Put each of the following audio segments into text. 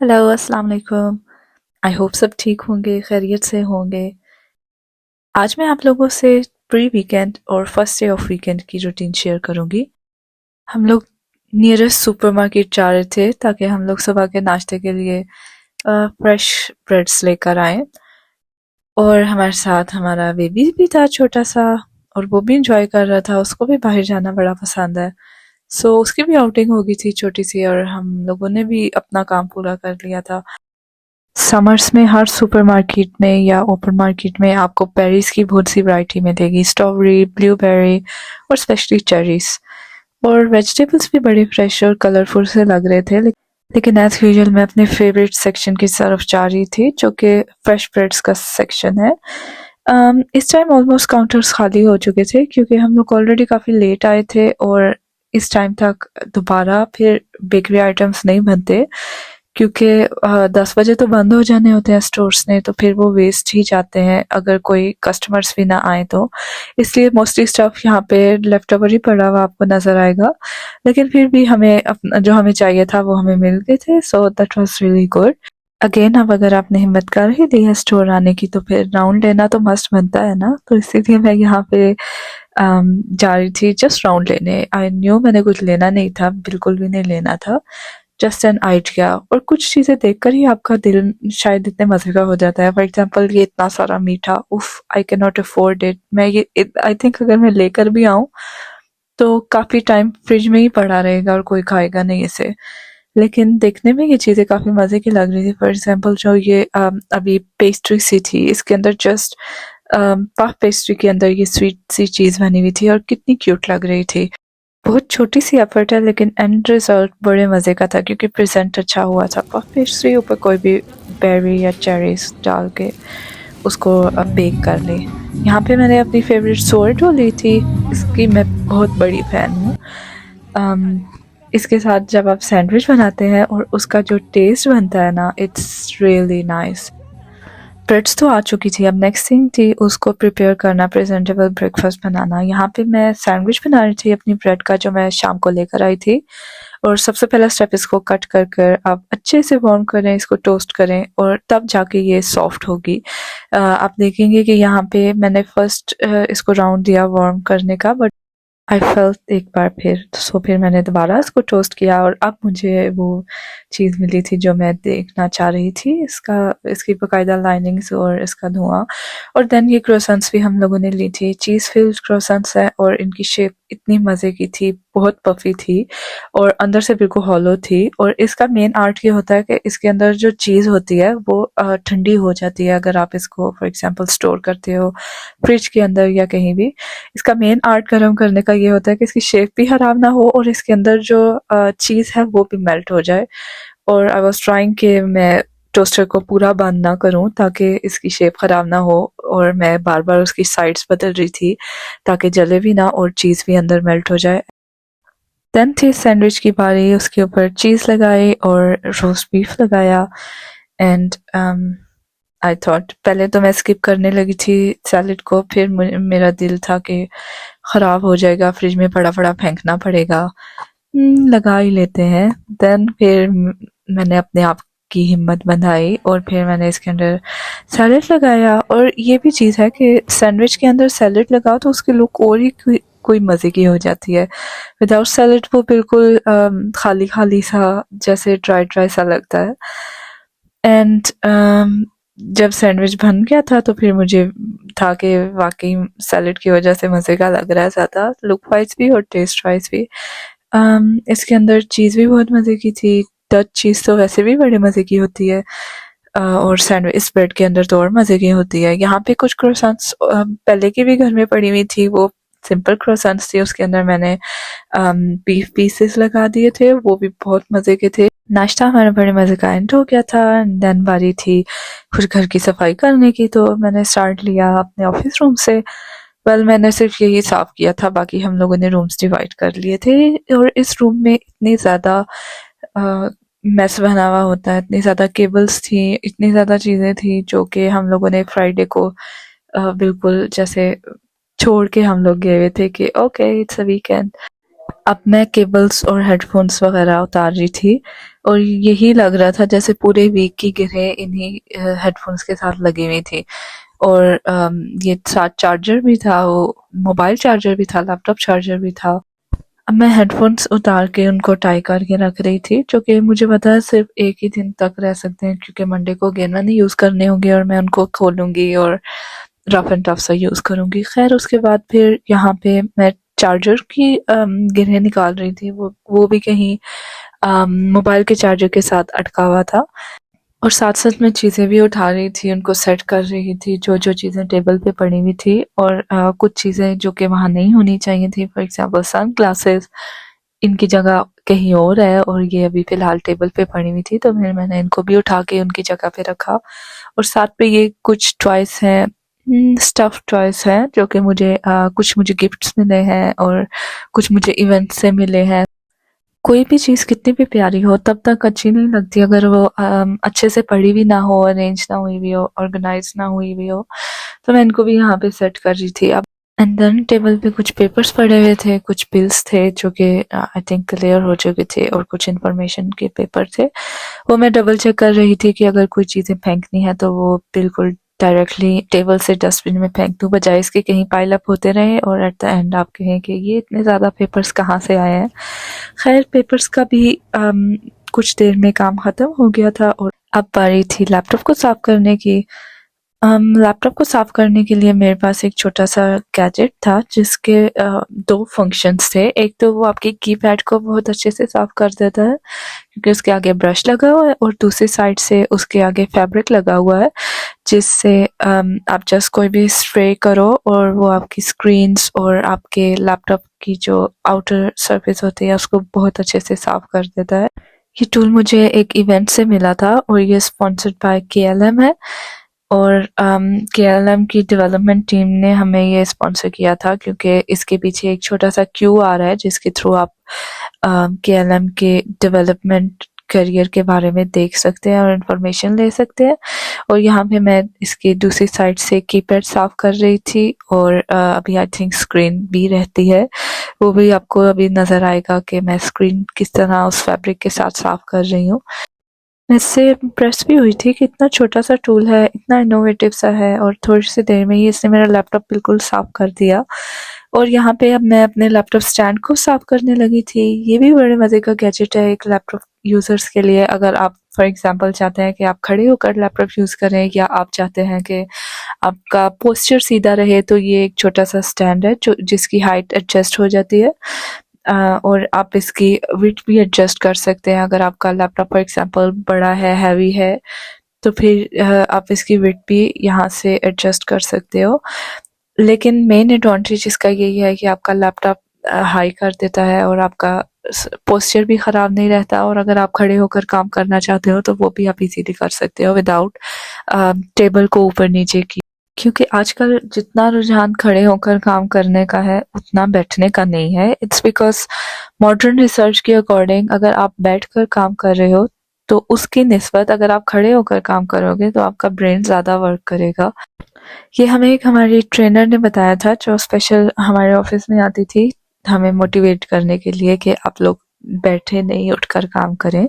Hello, अस्सलाम वालेकुम। I hope सब ठीक होंगे, खैरियत से होंगे। आज मैं आप लोगों से प्री वीकेंड और फर्स्ट डे ऑफ वीकेंड की रूटीन शेयर करूंगी। हम लोग नियरेस्ट सुपरमार्केट जा रहे थे ताकि हम लोग सुबह के नाश्ते के लिए फ्रेश ब्रेड्स लेकर आए। और हमारे साथ हमारा बेबी भी था छोटा सा, और वो भी इंजॉय कर रहा था, उसको भी बाहर जाना बड़ा पसंद है। सो उसकी भी आउटिंग हो गई थी छोटी सी, और हम लोगों ने भी अपना काम पूरा कर लिया था। समर्स में हर सुपरमार्केट में या ओपन मार्केट में आपको बेरीज की बहुत सी वैरायटी मिलेगी, स्ट्रॉबेरी, ब्लूबेरी और स्पेशली चेरीज। और वेजिटेबल्स भी बड़े फ्रेश और कलरफुल से लग रहे थे, लेकिन एज यूजुअल मैं अपने फेवरेट सेक्शन की तरफ जा रही थी, जो कि फ्रेश ब्रेड्स का सेक्शन है। इस टाइम ऑलमोस्ट काउंटर्स खाली हो चुके थे क्योंकि हम लोग ऑलरेडी काफ़ी लेट आए थे, और इस टाइम तक दोबारा फिर बेकरी आइटम्स नहीं बनते क्योंकि 10 बजे तो बंद हो जाने होते हैं स्टोर्स ने, तो फिर वो वेस्ट ही जाते हैं अगर कोई कस्टमर्स भी ना आए तो। इसलिए मोस्टली स्टफ यहाँ पे लेफ्ट ओवर ही पड़ा हुआ आपको नजर आएगा, लेकिन फिर भी हमें अपना जो हमें चाहिए था वो हमें मिल गए थे, so that was really good. Again, अब अगर आपने हिम्मत कर ही ली है स्टोर आने की तो फिर राउंड लेना तो मस्ट बनता है ना, तो इसीलिए मैं यहाँ पे जा रही थी जस्ट राउंड लेने। आई न्यू मैंने कुछ लेना नहीं था, बिल्कुल भी नहीं लेना था, जस्ट एन आइडिया। और कुछ चीजें देखकर ही आपका दिल शायद इतने मजे का हो जाता है। फॉर एग्जाम्पल, ये इतना सारा मीठा, उफ, I can not afford it. मैं ये आई थिंक अगर मैं लेकर भी आऊं तो काफी टाइम फ्रिज में ही पड़ा रहेगा और कोई खाएगा नहीं इसे। लेकिन देखने में ये चीजें काफी मजे की लग रही थी। फॉर एग्जाम्पल, जो ये अभी पेस्ट्री सी थी, इसके अंदर जस्ट पफ पेस्ट्री के अंदर ये स्वीट सी चीज बनी हुई थी और कितनी क्यूट लग रही थी। बहुत छोटी सी एफर्ट है लेकिन एंड रिजल्ट बड़े मजे का था क्योंकि प्रेजेंट अच्छा हुआ था। पफ पेस्ट्री ऊपर कोई भी बेरी या चेरीज डाल के उसको बेक कर ली। यहाँ पे मैंने अपनी फेवरेट सोरडो ली थी, इसकी मैं बहुत बड़ी फैन हूँ। अम, इसके साथ जब आप सैंडविच बनाते हैं और उसका जो टेस्ट बनता है ना, इट्स रियली नाइस। ब्रेड्स तो आ चुकी थी, अब नेक्स्ट थिंग थी उसको प्रिपेयर करना, प्रेजेंटेबल ब्रेकफास्ट बनाना। यहाँ पे मैं सैंडविच बना रही थी अपनी ब्रेड का, जो मैं शाम को लेकर आई थी। और सबसे पहला स्टेप, इसको कट कर कर आप अच्छे से वार्म करें, इसको टोस्ट करें और तब जाके ये सॉफ्ट होगी। आप देखेंगे कि यहाँ पे मैंने फर्स्ट इसको राउंड दिया वार्म करने का, बट आई फेल्ट एक बार फिर मैंने दोबारा इसको टोस्ट किया और अब मुझे वो चीज़ मिली थी जो मैं देखना चाह रही थी, इसका इसकी बाकायदा लाइनिंग्स और इसका धुआं। और देन ये क्रोसेंट्स भी हम लोगों ने ली थी, चीज़ फिल्ड क्रोसेंट्स है और इनकी शेप इतनी मज़े की थी, बहुत पफी थी और अंदर से बिल्कुल हॉलो थी। और इसका मेन आर्ट ये होता है कि इसके अंदर जो चीज़ होती है वो ठंडी हो जाती है अगर आप इसको फॉर एग्जांपल स्टोर करते हो फ्रिज के अंदर या कहीं भी। इसका मेन आर्ट गर्म करने का ये होता है कि इसकी शेप भी खराब ना हो और इसके अंदर जो चीज़ है वो भी मेल्ट हो जाए। और आई वाज ट्राइंग कि मैं टोस्टर को पूरा बंद ना करूं ताकि इसकी शेप खराब ना हो, और मैं बार बार उसकी साइड्स बदल रही थी ताकि जले भी ना और चीज़ भी अंदर मेल्ट हो जाए। देन थी सैंडविच की बारी, उसके ऊपर चीज़ लगाई और रोस्ट बीफ लगाया। एंड आई थॉट, पहले तो मैं स्किप करने लगी थी सैलेड को, फिर मेरा दिल था कि खराब हो जाएगा, फ्रिज में पड़ा पड़ा फेंकना पड़ेगा, लगा ही लेते हैं। देन फिर मैंने अपने आप की हिम्मत बंधाई और फिर मैंने इसके अंदर सैलेड लगाया। और ये भी चीज़ है कि सैंडविच के अंदर सैलेड लगाओ तो उसकी लुक और ही कोई मज़े की हो जाती है। विदाउट सैलेड वो बिल्कुल खाली खाली सा, जैसे ड्राई ड्राई सा लगता है। एंड जब सैंडविच बन गया था तो फिर मुझे था कि वाकई सैलेड की वजह से मज़े का लग रहा है ज़्यादा, लुक वाइज भी और टेस्ट वाइज भी। इसके अंदर चीज़ भी बहुत मज़े की थी। डच चीज़ तो वैसे भी बड़े मज़े की होती है, और सैंडविच इस ब्रेड के अंदर तो और मज़े की होती है। यहाँ पे कुछ क्रोसेंट्स पहले की भी घर में पड़ी हुई थी, वो सिंपल क्रोसेंट्स थी, उसके अंदर मैंने बीफ पीसेस लगा दिए थे, वो भी बहुत मज़े के थे। नाश्ता हमारा बड़े मज़े का एंड हो गया था। देन बारी थी कुछ घर की सफाई करने की, तो मैंने स्टार्ट लिया अपने ऑफिस रूम से। वेल, मैंने सिर्फ यही साफ किया था, बाकी हम लोगों ने रूम्स डिवाइड कर लिए थे। और इस रूम में इतनी ज़्यादा मैस बना हुआ होता है, इतनी ज़्यादा केबल्स थी, इतनी ज़्यादा चीज़ें थी जो कि हम लोगों ने फ्राइडे को बिल्कुल जैसे छोड़ के हम लोग गए हुए थे कि ओके इट्स अ वीकेंड। अब मैं केबल्स और हेडफोन्स वगैरह उतार रही थी और यही लग रहा था जैसे पूरे वीक की गिरहें इन्हीं हेडफोन्स के साथ लगी हुई थी। और ये साथ चार्जर भी था, वो मोबाइल चार्जर भी था, लैपटॉप चार्जर भी था। अब मैं हेडफोन्स उतार के उनको टाई करके रख रही थी, जो कि मुझे पता है सिर्फ एक ही दिन तक रह सकते हैं, क्योंकि मंडे को अगेन मैंने यूज़ करने होंगे और मैं उनको खोलूंगी और रफ एंड टफ सा यूज़ करूंगी। खैर उसके बाद फिर यहाँ पे मैं चार्जर की गिरहें निकाल रही थी, वो भी कहीं मोबाइल के चार्जर के साथ अटका हुआ था। और साथ-साथ मैं चीज़ें भी उठा रही थी, उनको सेट कर रही थी, जो-जो चीज़ें टेबल पे पड़ी हुई थी। और कुछ चीज़ें जो कि वहाँ नहीं होनी चाहिए थी, फॉर एग्ज़ाम्पल सनग्लासेस, इनकी जगह कहीं और है और ये अभी फ़िलहाल टेबल पे पड़ी हुई थी, तो फिर मैंने इनको भी उठा के उनकी जगह पे रखा। और साथ पे ये कुछ टॉयज़ हैं, स्टफ़्ड टॉयज़ हैं, जो कि कुछ मुझे गिफ्ट्स मिले हैं और कुछ मुझे इवेंट से मिले हैं। कोई भी चीज़ कितनी भी प्यारी हो तब तक अच्छी नहीं लगती अगर वो अच्छे से पढ़ी भी ना हो, अरेंज ना हुई भी हो, ऑर्गेनाइज ना हुई भी हो। तो मैं इनको भी यहाँ पे सेट कर रही थी। अब एंड देन टेबल पे कुछ पेपर्स पड़े हुए थे, कुछ बिल्स थे जो कि आई थिंक क्लियर हो चुके थे, और कुछ इन्फॉर्मेशन के पेपर थे। वो मैं डबल चेक कर रही थी कि अगर कोई चीज़ें फेंकनी है तो वो बिल्कुल डायरेक्टली टेबल से डस्टबिन में फेंक दूं, बजाय इसके कहीं पाइल अप होते रहे और एट द एंड आप कहें कि ये इतने ज़्यादा पेपर्स कहाँ से आए हैं। खैर पेपर्स का भी कुछ देर में काम ख़त्म हो गया था और अब बारी थी लैपटॉप को साफ़ करने की। लैपटॉप को साफ़ करने के लिए मेरे पास एक छोटा-सा गैजेट था जिसके 2 फंक्शंस थे। एक तो वो आपके कीपैड को बहुत अच्छे से साफ़ कर देता है, क्योंकि उसके आगे ब्रश लगा हुआ है, और दूसरी साइड से उसके आगे फैब्रिक लगा हुआ है, जिससे आप जस्ट कोई भी स्प्रे करो और वो आपकी स्क्रीन्स और आपके लैपटॉप की जो आउटर सरफेस होती है उसको बहुत अच्छे से साफ़ कर देता है। ये टूल मुझे एक इवेंट से मिला था और ये स्पॉन्सर्ड बाय केएलएम है। और केएलएम की डेवलपमेंट टीम ने हमें ये स्पॉन्सर किया था, क्योंकि इसके पीछे एक छोटा सा क्यू आ रहा है जिसके थ्रू आप केएलएम के डेवलपमेंट करियर के बारे में देख सकते हैं और इन्फॉर्मेशन ले सकते हैं। और यहाँ पे मैं इसकी दूसरी साइड से कीपैड साफ कर रही थी, और अभी आई थिंक स्क्रीन भी रहती है, वो भी आपको अभी नज़र आएगा कि मैं स्क्रीन किस तरह उस फैब्रिक के साथ साफ कर रही हूँ। मैं इससे इम्प्रेस भी हुई थी कि इतना छोटा सा टूल है, इतना इनोवेटिव सा है, और थोड़ी सी देर में ही इसने मेरा लैपटॉप बिल्कुल साफ कर दिया। और यहाँ पे अब मैं अपने लैपटॉप स्टैंड को साफ करने लगी थी। ये भी बड़े मज़े का गैजेट है एक लैपटॉप यूज़र्स के लिए। अगर आप फॉर एग्जांपल चाहते हैं कि आप खड़े होकर लैपटॉप यूज़ करें, या आप चाहते हैं कि आपका पोस्चर सीधा रहे, तो ये एक छोटा सा स्टैंड है जो जिसकी हाइट एडजस्ट हो जाती है। और आप इसकी विड्थ भी एडजस्ट कर सकते हैं। अगर आपका लैपटॉप फॉर एग्जांपल बड़ा है, हैवी है, तो फिर आप इसकी विड्थ भी यहाँ से एडजस्ट कर सकते हो। लेकिन मेन एडवांटेज इसका यही है कि आपका लैपटॉप हाई कर देता है और आपका पोस्चर भी ख़राब नहीं रहता, और अगर आप खड़े होकर काम करना चाहते हो तो वो भी आप इजीली कर सकते हो विदाउट टेबल को ऊपर नीचे की। क्योंकि आजकल जितना रुझान खड़े होकर काम करने का है उतना बैठने का नहीं है। इट्स बिकॉज मॉडर्न रिसर्च के अकॉर्डिंग अगर आप बैठकर काम कर रहे हो तो उसकी निस्बत अगर आप खड़े होकर काम करोगे तो आपका ब्रेन ज़्यादा वर्क करेगा। ये हमें एक हमारी ट्रेनर ने बताया था, जो स्पेशल हमारे ऑफिस में आती थी हमें मोटिवेट करने के लिए कि आप लोग बैठे नहीं उठकर काम करें।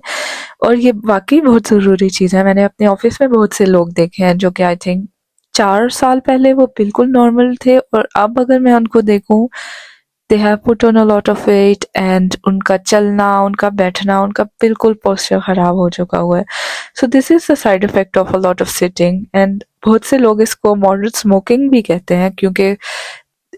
और ये वाकई बहुत ज़रूरी चीज़ है। मैंने अपने ऑफिस में बहुत से लोग देखे हैं जो कि आई थिंक 4 साल पहले वो बिल्कुल नॉर्मल थे, और अब अगर मैं उनको देखूं, they have put on a lot of weight, and उनका चलना, उनका बैठना, उनका बिल्कुल पोस्चर खराब हो चुका हुआ है। So this is the side effect of a lot of sitting. And बहुत से लोग इसको मॉडरेट स्मोकिंग भी कहते हैं, क्योंकि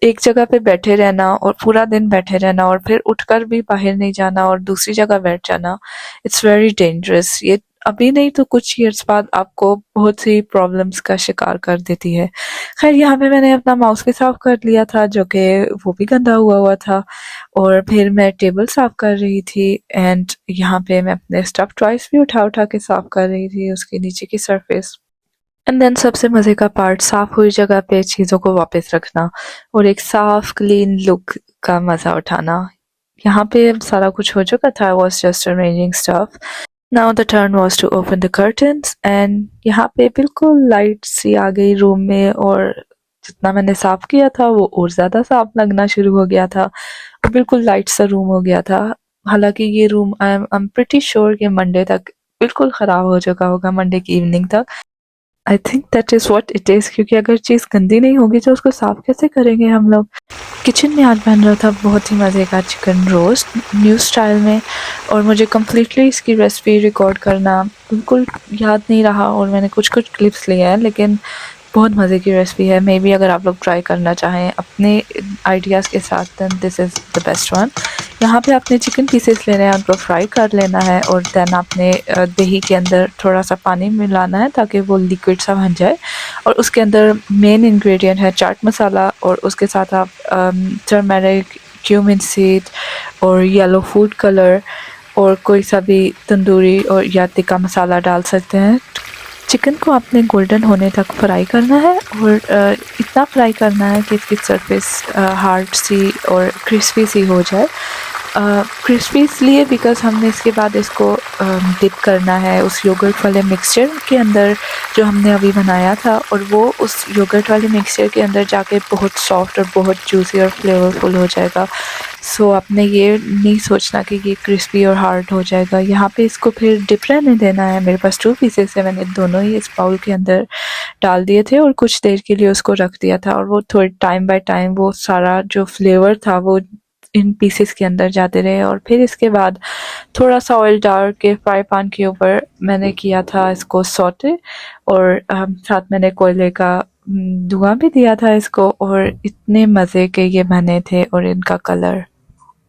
एक जगह पे बैठे रहना और पूरा दिन बैठे रहना और फिर उठकर भी बाहर नहीं जाना और दूसरी जगह बैठ जाना, इट्स वेरी डेंजरस। ये अभी नहीं तो कुछ ईयर्स बाद आपको बहुत सी प्रॉब्लम्स का शिकार कर देती है। खैर यहाँ पे मैंने अपना माउस भी साफ कर लिया था, जो कि वो भी गंदा हुआ हुआ था, और फिर मैं टेबल साफ कर रही थी, एंड यहाँ पे मैं अपने स्टफ टॉयज भी उठा उठा के साफ कर रही थी उसके नीचे की सरफेस। एंड देन सबसे मज़े का पार्ट, साफ हुई जगह पे चीज़ों को वापस रखना और एक साफ क्लीन लुक का मज़ा उठाना। यहाँ पे सारा कुछ हो चुका था, I was just arranging stuff. Now the turn was to open the curtains, and यहाँ पे बिल्कुल लाइट सी आ गई रूम में, और जितना मैंने साफ़ किया था वो और ज़्यादा साफ़ लगना शुरू हो गया था और बिल्कुल लाइट सा रूम हो गया था। हालाँकि ये room I am pretty sure कि मंडे तक बिल्कुल ख़राब हो चुका होगा, मंडे की इवनिंग तक। I think that is what it is, क्योंकि अगर चीज़ गंदी नहीं होगी तो उसको साफ़ कैसे करेंगे हम लोग। किचन में आज बन रहा था बहुत ही मज़े का चिकन रोस्ट न्यू स्टाइल में, और मुझे कम्प्लीटली इसकी रेसिपी रिकॉर्ड करना बिल्कुल याद नहीं रहा और मैंने कुछ कुछ क्लिप्स लिए हैं, लेकिन बहुत मज़े की रेसिपी है। मे बी अगर आप लोग ट्राई करना चाहें अपने आइडियाज़ के साथ, then this is the best one. यहाँ पे आपने चिकन पीसेस लेने हैं, उनको फ्राई कर लेना है और देन आपने दही के अंदर थोड़ा सा पानी मिलाना है ताकि वो लिक्विड सा बन जाए, और उसके अंदर मेन इंग्रेडिएंट है चाट मसाला, और उसके साथ आप टर्मेरिक, क्यूमिन सीड और येलो फूड कलर और कोई सा भी तंदूरी और या टिक्का मसाला डाल सकते हैं। चिकन को आपने गोल्डन होने तक फ्राई करना है, और इतना फ्राई करना है कि इसकी सरफेस हार्ड सी और क्रिस्पी सी हो जाए। क्रिस्पी इसलिए बिकॉज़ हमने इसके बाद इसको डिप करना है उस योगर्ट वाले मिक्सचर के अंदर जो हमने अभी बनाया था, और वो उस योगर्ट वाले मिक्सचर के अंदर जाके बहुत सॉफ्ट और बहुत जूसी और फ्लेवरफुल हो जाएगा। सो आपने ये नहीं सोचना कि ये क्रिस्पी और हार्ड हो जाएगा। यहाँ पे इसको फिर डिप रहने देना है। मेरे पास 2 पीसेस है, मैंने दोनों ही इस बाउल के अंदर डाल दिए थे और कुछ देर के लिए उसको रख दिया था, और वो थोड़े टाइम बाय टाइम वो सारा जो फ्लेवर था वो इन पीसेस के अंदर जाते रहे। और फिर इसके बाद थोड़ा सा ऑयल डाल के फ्राई पैन के ऊपर मैंने किया था इसको सौटे, और साथ मैंने कोयले का धुआं भी दिया था इसको, और इतने मज़े के ये बने थे, और इनका कलर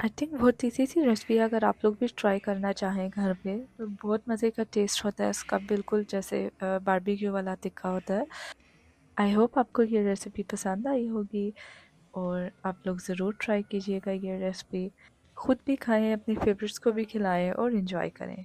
आई थिंक बहुत इजी सी रेसिपी है। अगर आप लोग भी ट्राई करना चाहें घर पे तो बहुत मज़े का टेस्ट होता है इसका, बिल्कुल जैसे बारबेक्यू वाला तिक्का होता है। आई होप आपको ये रेसिपी पसंद आई होगी, और आप लोग ज़रूर ट्राई कीजिएगा ये रेसिपी। खुद भी खाएं, अपने फेवरेट्स को भी खिलाएं और इन्जॉय करें।